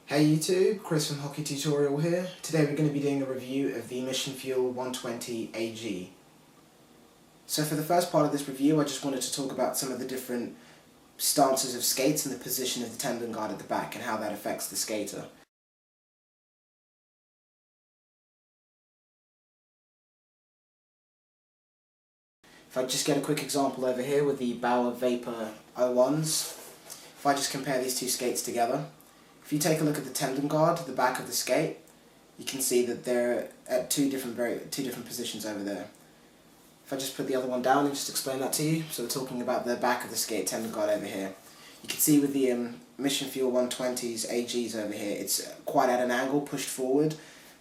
Hey YouTube, Chris from Hockey Tutorial here. Today we're going to be doing a review of the Mission Fuel 120AG. So for the first part of this review I just wanted to talk about some of the different stances of skates and the position of the tendon guard at the back and how that affects the skater. If I just get a quick example over here with the Bauer Vapor 01s, if I just compare these two skates together, if you take a look at the tendon guard, the back of the skate, you can see that they're at two different positions over there. If I just put the other one down and just explain that to you, so we're talking about the back of the skate tendon guard over here. You can see with the Mission Fuel 120s AGs over here, it's quite at an angle, pushed forward.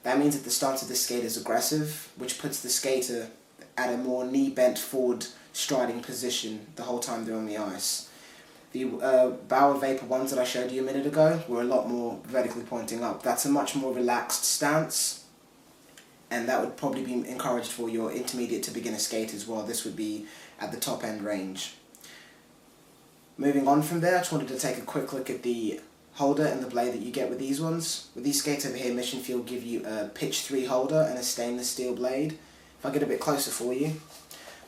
That means that the stance of the skate is aggressive, which puts the skater at a more knee-bent forward striding position the whole time they're on the ice. The Bauer Vapor ones that I showed you a minute ago were a lot more vertically pointing up. That's a much more relaxed stance, and that would probably be encouraged for your intermediate to beginner skaters, while this would be at the top end range. Moving on from there, I just wanted to take a quick look at the holder and the blade that you get with these ones. With these skates over here, Mission Fuel give you a pitch 3 holder and a stainless steel blade. If I get a bit closer for you,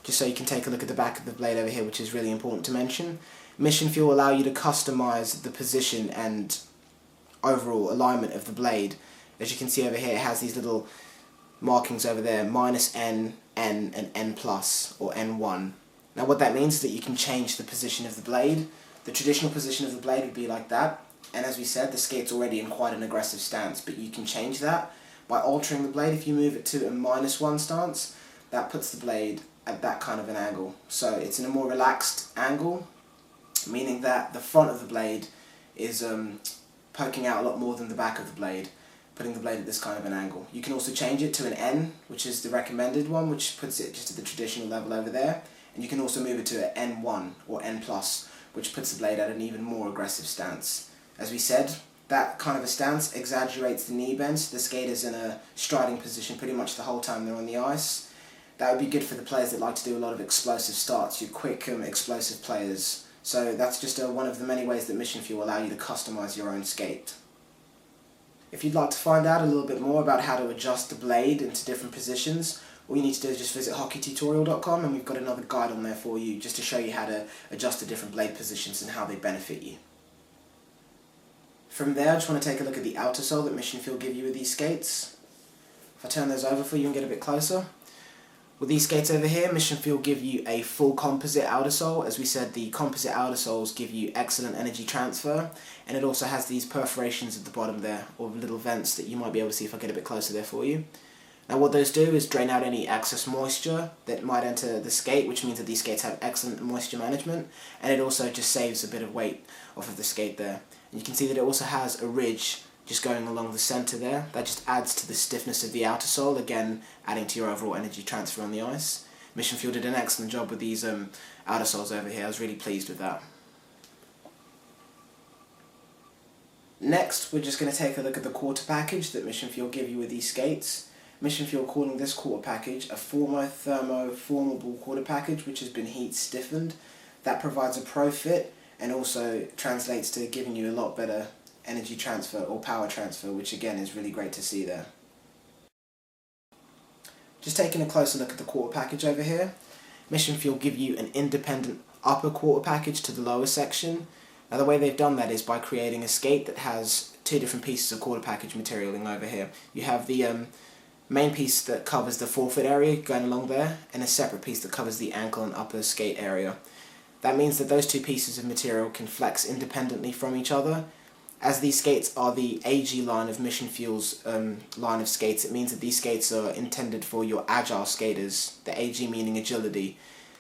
just so you can take a look at the back of the blade over here, which is really important to mention. Mission Fuel allow you to customize the position and overall alignment of the blade. As you can see over here, it has these little markings over there, -N, N, and N+, or N1. Now what that means is that you can change the position of the blade. The traditional position of the blade would be like that, and as we said, the skate's already in quite an aggressive stance, but you can change that by altering the blade. If you move it to a -1 stance, that puts the blade at that kind of an angle. So it's in a more relaxed angle, meaning that the front of the blade is poking out a lot more than the back of the blade, putting the blade at this kind of an angle. You can also change it to an N, which is the recommended one, which puts it just at the traditional level over there, and you can also move it to an N1 or N+, which puts the blade at an even more aggressive stance. As we said, that kind of a stance exaggerates the knee bend, so the skater's in a striding position pretty much the whole time they're on the ice. That would be good for the players that like to do a lot of explosive starts, your quick explosive players. So that's just one of the many ways that Mission Fuel allow you to customize your own skate. If you'd like to find out a little bit more about how to adjust the blade into different positions, all you need to do is just visit hockeytutorial.com, and we've got another guide on there for you just to show you how to adjust the different blade positions and how they benefit you. From there, I just want to take a look at the outer sole that Mission Fuel give you with these skates. If I turn those over for you and get a bit closer. With these skates over here, Mission Fuel give you a full composite outer sole. As we said, the composite outer soles give you excellent energy transfer, and it also has these perforations at the bottom there, or little vents that you might be able to see if I get a bit closer there for you. Now what those do is drain out any excess moisture that might enter the skate, which means that these skates have excellent moisture management, and it also just saves a bit of weight off of the skate there. And you can see that it also has a ridge just going along the center there. That just adds to the stiffness of the outer sole, again adding to your overall energy transfer on the ice. Mission Fuel did an excellent job with these outer soles over here. I was really pleased with that. Next, we're just going to take a look at the quarter package that Mission Fuel give you with these skates. Mission Fuel calling this quarter package a formable quarter package, which has been heat stiffened. That provides a pro fit and also translates to giving you a lot better energy transfer or power transfer, which again is really great to see there. Just taking a closer look at the quarter package over here, Mission Fuel give you an independent upper quarter package to the lower section. Now the way they've done that is by creating a skate that has two different pieces of quarter package materialing over here. You have the main piece that covers the forefoot area going along there, and a separate piece that covers the ankle and upper skate area. That means that those two pieces of material can flex independently from each other. As these skates are the AG line of Mission Fuel's line of skates, it means that these skates are intended for your agile skaters, the AG meaning agility.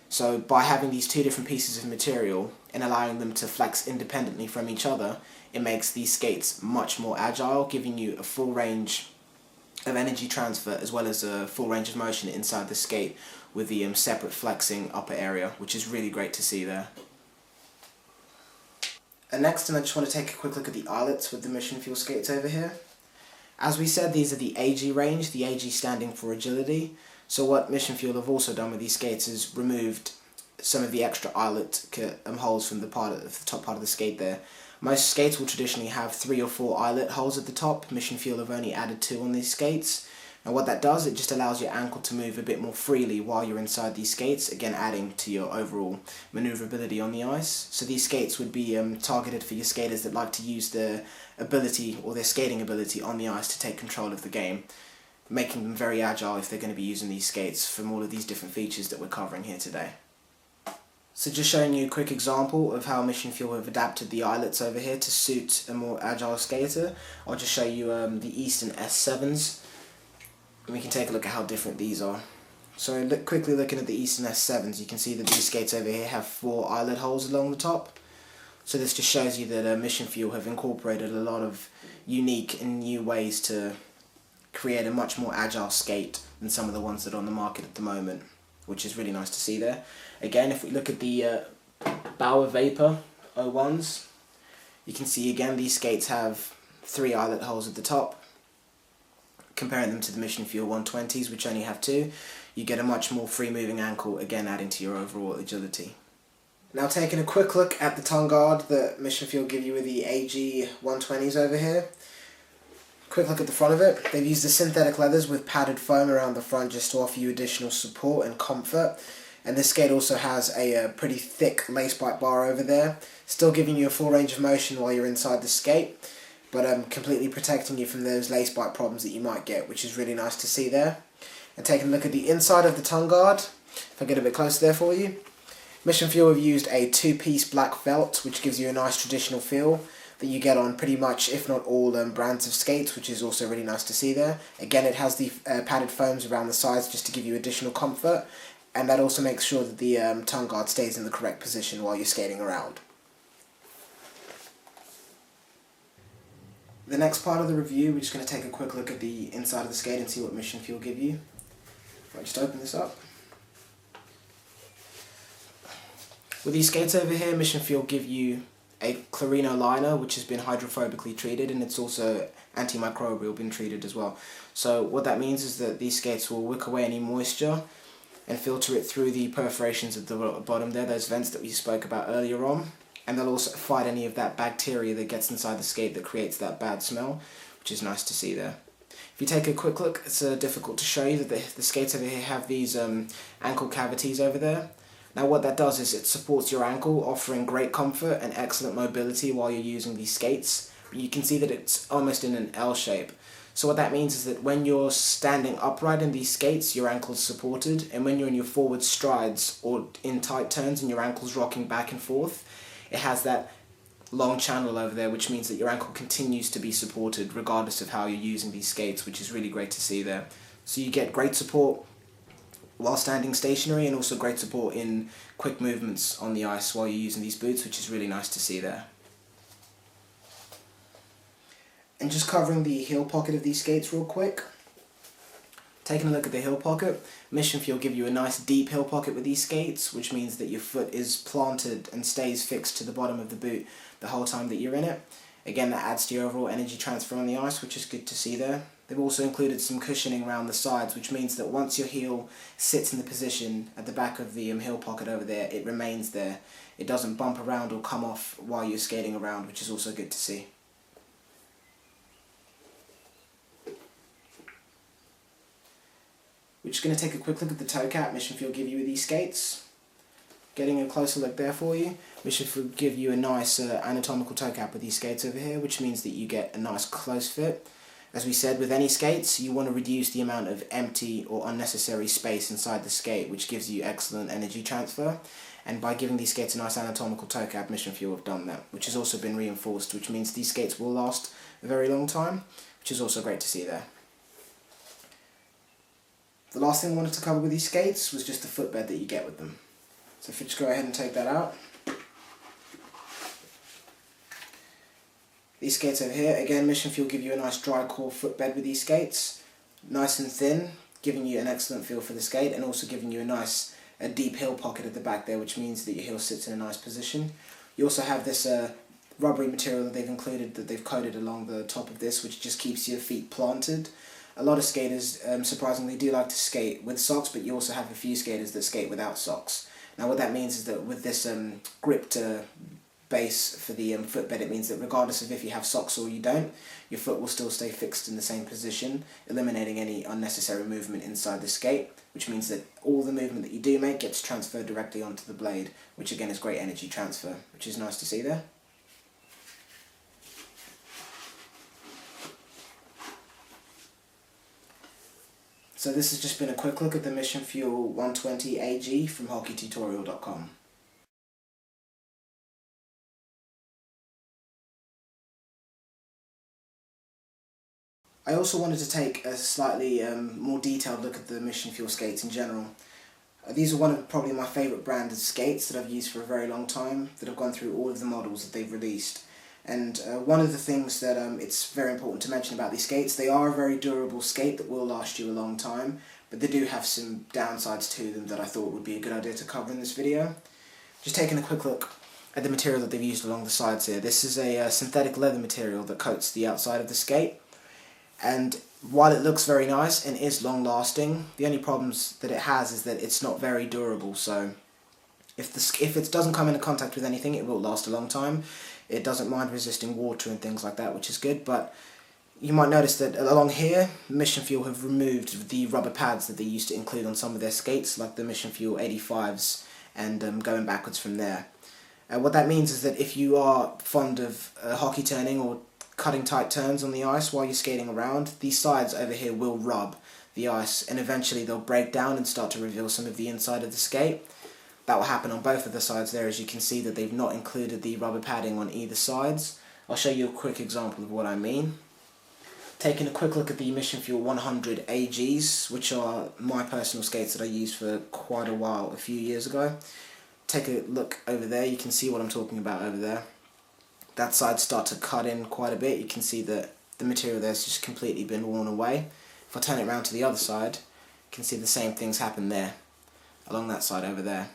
So by having these two different pieces of material and allowing them to flex independently from each other, it makes these skates much more agile, giving you a full range of energy transfer as well as a full range of motion inside the skate with the separate flexing upper area, which is really great to see there. And next, I just want to take a quick look at the eyelets with the Mission Fuel skates over here. As we said, these are the AG range, the AG standing for agility. So what Mission Fuel have also done with these skates is removed some of the extra eyelet holes from the top part of the skate there. Most skates will traditionally have 3 or 4 eyelet holes at the top. Mission Fuel have only added 2 on these skates. And what that does, it just allows your ankle to move a bit more freely while you're inside these skates, again adding to your overall manoeuvrability on the ice. So these skates would be targeted for your skaters that like to use their ability or their skating ability on the ice to take control of the game, making them very agile if they're going to be using these skates from all of these different features that we're covering here today. So just showing you a quick example of how Mission Fuel have adapted the eyelets over here to suit a more agile skater. I'll just show you the Eastern S7s. And we can take a look at how different these are. So quickly looking at the Eastern S7s, you can see that these skates over here have 4 eyelet holes along the top. So this just shows you that Mission Fuel have incorporated a lot of unique and new ways to create a much more agile skate than some of the ones that are on the market at the moment, which is really nice to see there. Again, if we look at the Bauer Vapor 01s, you can see again these skates have 3 eyelet holes at the top. Comparing them to the Mission Fuel 120s, which only have 2, you get a much more free-moving ankle, again adding to your overall agility. Now taking a quick look at the tongue guard that Mission Fuel give you with the AG 120s over here. Quick look at the front of it. They've used the synthetic leathers with padded foam around the front just to offer you additional support and comfort. And this skate also has a pretty thick lace bite bar over there, still giving you a full range of motion while you're inside the skate, but completely protecting you from those lace bite problems that you might get, which is really nice to see there. And taking a look at the inside of the tongue guard, if I get a bit closer there for you, Mission Fuel have used a 2-piece black felt, which gives you a nice traditional feel that you get on pretty much, if not all, brands of skates, which is also really nice to see there. Again, it has the padded foams around the sides just to give you additional comfort, and that also makes sure that the tongue guard stays in the correct position while you're skating around. The next part of the review, we're just going to take a quick look at the inside of the skate and see what Mission Fuel give you. If I just open this up. With these skates over here, Mission Fuel give you a Chlorino liner, which has been hydrophobically treated, and it's also antimicrobial been treated as well. So what that means is that these skates will wick away any moisture and filter it through the perforations at the bottom there, those vents that we spoke about earlier on. And they'll also fight any of that bacteria that gets inside the skate that creates that bad smell, which is nice to see there. If you take a quick look, it's difficult to show you that the skates over here have these ankle cavities over there. Now what that does is it supports your ankle, offering great comfort and excellent mobility while you're using these skates. But you can see that it's almost in an L shape. So what that means is that when you're standing upright in these skates, your ankle's supported, and when you're in your forward strides or in tight turns and your ankle's rocking back and forth, it has that long channel over there, which means that your ankle continues to be supported regardless of how you're using these skates, which is really great to see there. So you get great support while standing stationary, and also great support in quick movements on the ice while you're using these boots, which is really nice to see there. And just covering the heel pocket of these skates real quick. Taking a look at the heel pocket, Mission Fuel give you a nice deep heel pocket with these skates, which means that your foot is planted and stays fixed to the bottom of the boot the whole time that you're in it. Again, that adds to your overall energy transfer on the ice, which is good to see there. They've also included some cushioning around the sides, which means that once your heel sits in the position at the back of the heel pocket over there, it remains there. It doesn't bump around or come off while you're skating around, which is also good to see. We're just going to take a quick look at the toe cap Mission Fuel give you with these skates. Getting a closer look there for you, Mission Fuel give you a nice anatomical toe cap with these skates over here, which means that you get a nice close fit. As we said, with any skates, you want to reduce the amount of empty or unnecessary space inside the skate, which gives you excellent energy transfer. And by giving these skates a nice anatomical toe cap, Mission Fuel have done that, which has also been reinforced, which means these skates will last a very long time, which is also great to see there. The last thing I wanted to cover with these skates was just the footbed that you get with them. So if we just go ahead and take that out. These skates over here, again, Mission Fuel give you a nice dry core footbed with these skates. Nice and thin, giving you an excellent feel for the skate, and also giving you a deep heel pocket at the back there, which means that your heel sits in a nice position. You also have this rubbery material that they've included, that they've coated along the top of this, which just keeps your feet planted. A lot of skaters, surprisingly, do like to skate with socks, but you also have a few skaters that skate without socks. Now what that means is that with this gripped base for the footbed, it means that regardless of if you have socks or you don't, your foot will still stay fixed in the same position, eliminating any unnecessary movement inside the skate, which means that all the movement that you do make gets transferred directly onto the blade, which again is great energy transfer, which is nice to see there. So this has just been a quick look at the Mission Fuel 120AG from hockeytutorial.com. I also wanted to take a slightly more detailed look at the Mission Fuel skates in general. These are one of probably my favourite branded skates that I've used for a very long time, that have gone through all of the models that they've released. And one of the things that it's very important to mention about these skates, they are a very durable skate that will last you a long time, but they do have some downsides to them that I thought would be a good idea to cover in this video. Just taking a quick look at the material that they've used along the sides here. This is a synthetic leather material that coats the outside of the skate, and while it looks very nice and is long lasting, the only problems that it has is that it's not very durable. So if it doesn't come into contact with anything, it will last a long time. It doesn't mind resisting water and things like that, which is good, but you might notice that along here, Mission Fuel have removed the rubber pads that they used to include on some of their skates, like the Mission Fuel 85s, and going backwards from there. What that means is that if you are fond of hockey turning or cutting tight turns on the ice while you're skating around, these sides over here will rub the ice, and eventually they'll break down and start to reveal some of the inside of the skate. That will happen on both of the sides there, as you can see that they've not included the rubber padding on either sides. I'll show you a quick example of what I mean. Taking a quick look at the Mission Fuel 100AGs, which are my personal skates that I used for quite a while, a few years ago. Take a look over there, you can see what I'm talking about over there. That side starts to cut in quite a bit. You can see that the material there's just completely been worn away. If I turn it around to the other side, you can see the same things happen there, along that side over there.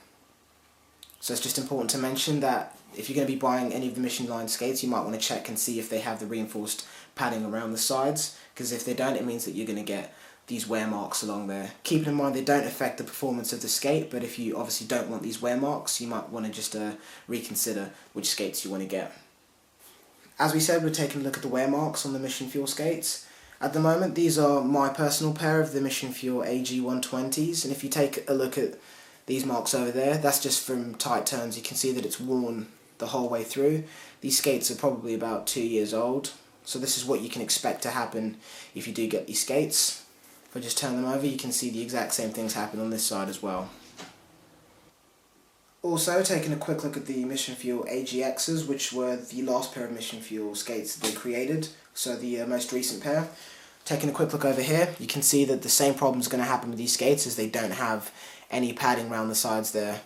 So it's just important to mention that if you're going to be buying any of the Mission line skates, you might want to check and see if they have the reinforced padding around the sides, because if they don't, it means that you're going to get these wear marks along there. Keep in mind they don't affect the performance of the skate, but if you obviously don't want these wear marks, you might want to just reconsider which skates you want to get. As we said, we're taking a look at the wear marks on the Mission Fuel skates. At the moment, these are my personal pair of the Mission Fuel AG 120s, and if you take a look at these marks over there, that's just from tight turns. You can see that it's worn the whole way through. These skates are probably about 2 years old, so this is what you can expect to happen if you do get these skates. If I just turn them over, you can see the exact same things happen on this side as well. Also, taking a quick look at the Mission Fuel AGXs, which were the last pair of Mission Fuel skates that they created, so the most recent pair. Taking a quick look over here, you can see that the same problem is going to happen with these skates, as they don't have any padding around the sides there,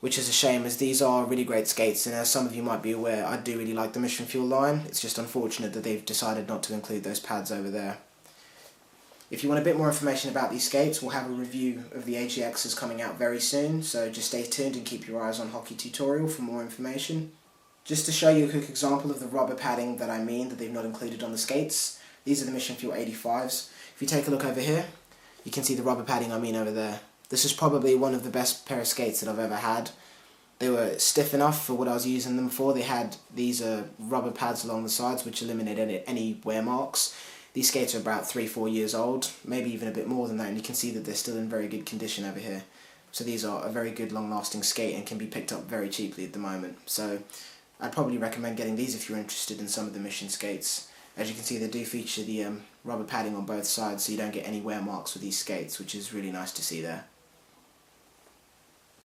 which is a shame, as these are really great skates, and as some of you might be aware, I do really like the Mission Fuel line. It's just unfortunate that they've decided not to include those pads over there. If you want a bit more information about these skates, we'll have a review of the AGXs coming out very soon, so just stay tuned and keep your eyes on Hockey Tutorial for more information. Just to show you a quick example of the rubber padding that I mean that they've not included on the skates, these are the Mission Fuel 85s. If you take a look over here, you can see the rubber padding I mean over there. This is probably one of the best pair of skates that I've ever had. They were stiff enough for what I was using them for. They had these rubber pads along the sides which eliminated any wear marks. These skates are about 3-4 years old, maybe even a bit more than that, and you can see that they're still in very good condition over here. So these are a very good long-lasting skate and can be picked up very cheaply at the moment. So I'd probably recommend getting these if you're interested in some of the Mission skates. As you can see, they do feature the rubber padding on both sides, so you don't get any wear marks with these skates, which is really nice to see there.